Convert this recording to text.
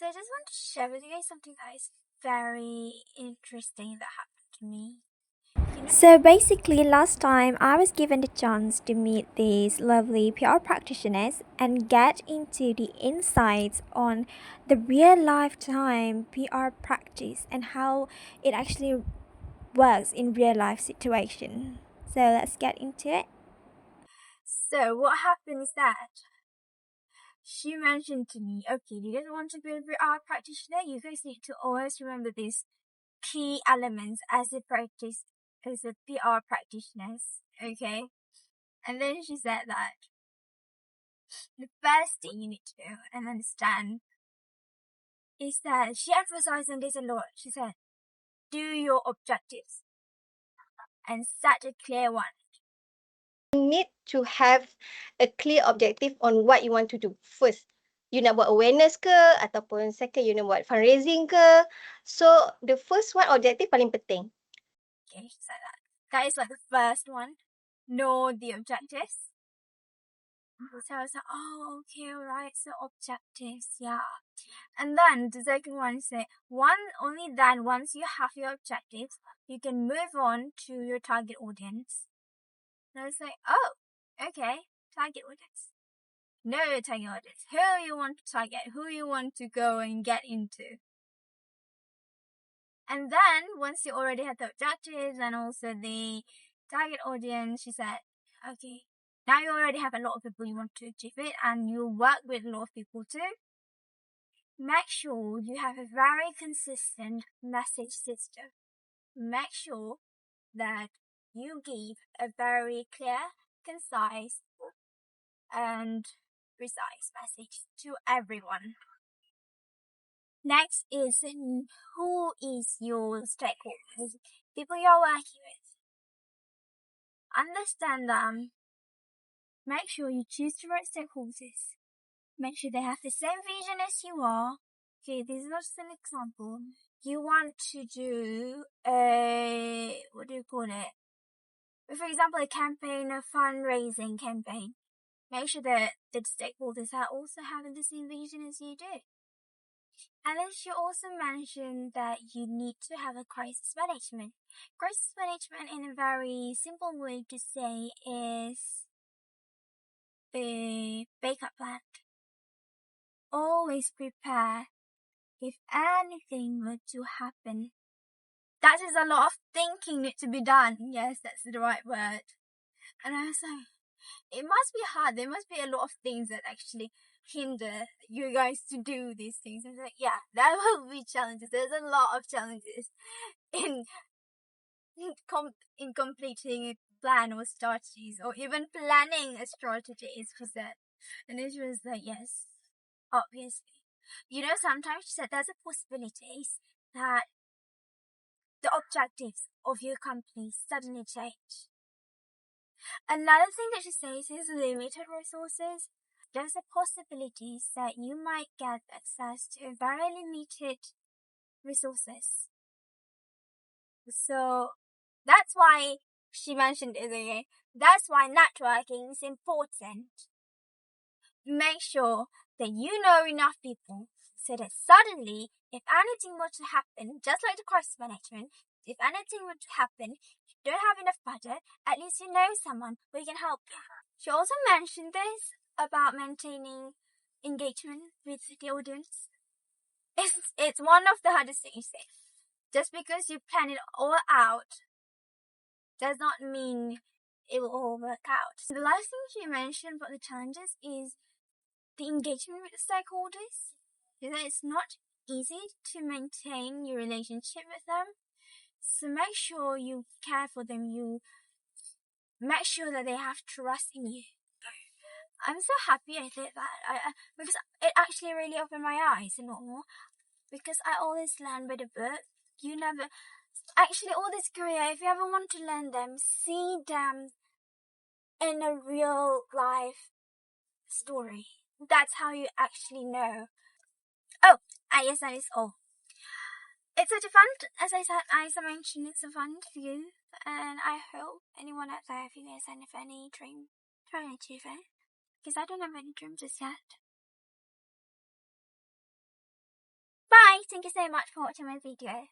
So I just want to share with you guys something that is very interesting that happened to me. So basically, last time I was given the chance to meet these lovely PR practitioners and get into the insights on the real lifetime PR practice and how it actually works in real life situation. So let's get into it. So what happened is that she mentioned to me, okay, you guys want to be a PR practitioner? You guys need to always remember these key elements as a PR practitioners, okay? And then she said that the first thing you need to do and understand is that she emphasized on this a lot. She said, do your objectives and set a clear one. You need to have a clear objective on what you want to do first. You nak buat awareness ke ataupun second you nak buat fundraising ke. So the first one objective paling penting. Okay, she said that. That is like the first one. Know the objectives. So I was like, oh, okay, alright, so objectives, yeah. And then the second one say, only then once you have your objectives, you can move on to your target audience. And I was like, oh, okay, target audience. Know your target audience. Who you want to target, who you want to go and get into. And then, once you already have the objectives and also the target audience, she said, okay, now you already have a lot of people you want to achieve it and you work with a lot of people too. Make sure you have a very consistent message system. Make sure that you give a very clear, concise, and precise message to everyone. Next is who is your stakeholders, people you're working with. Understand them. Make sure you choose the right stakeholders. Make sure they have the same vision as you are. Okay, this is not just an example. You want to do what do you call it? For example, a campaign, a fundraising campaign. Make sure that the stakeholders are also having the same vision as you do. And then she also mentioned that you need to have a crisis management. Crisis management, in a very simple way to say, is the backup plan. Always prepare if anything were to happen. That is a lot of thinking need to be done. Yes, that's the right word. And I was like, it must be hard. There must be a lot of things that actually hinder you guys to do these things. I was like, yeah, there will be challenges. There's a lot of challenges in completing a plan or strategies, or even planning a strategy, as she said. And it was like, yes, obviously. You know, sometimes she said there's a possibility that the objectives of your company suddenly change. Another thing that she says is limited resources. There's a possibility that you might get access to very limited resources. So that's why she mentioned it again. That's why networking is important. Make sure that you know enough people so that suddenly, if anything were to happen, just like the crisis management, if anything were to happen, you don't have enough budget, at least you know someone who can help you. She also mentioned this about maintaining engagement with the audience. It's one of the hardest things to say. Just because you plan it all out does not mean it will all work out. The last thing she mentioned about the challenges is the engagement with the stakeholders. It's not easy to maintain your relationship with them. So make sure you care for them. You make sure that they have trust in you. I'm so happy I did that. Because it actually really opened my eyes a lot more. Because I always learn by the book. You never... Actually, all this career, if you ever want to learn them, see them in a real life story. That's how you actually know. Oh, yes, that is all. It's such a fun, as I mentioned, it's a fun interview. And I hope anyone out there, if you guys have any dream, try and achieve it. Because I don't have any dreams just yet. thank you so much for watching my video.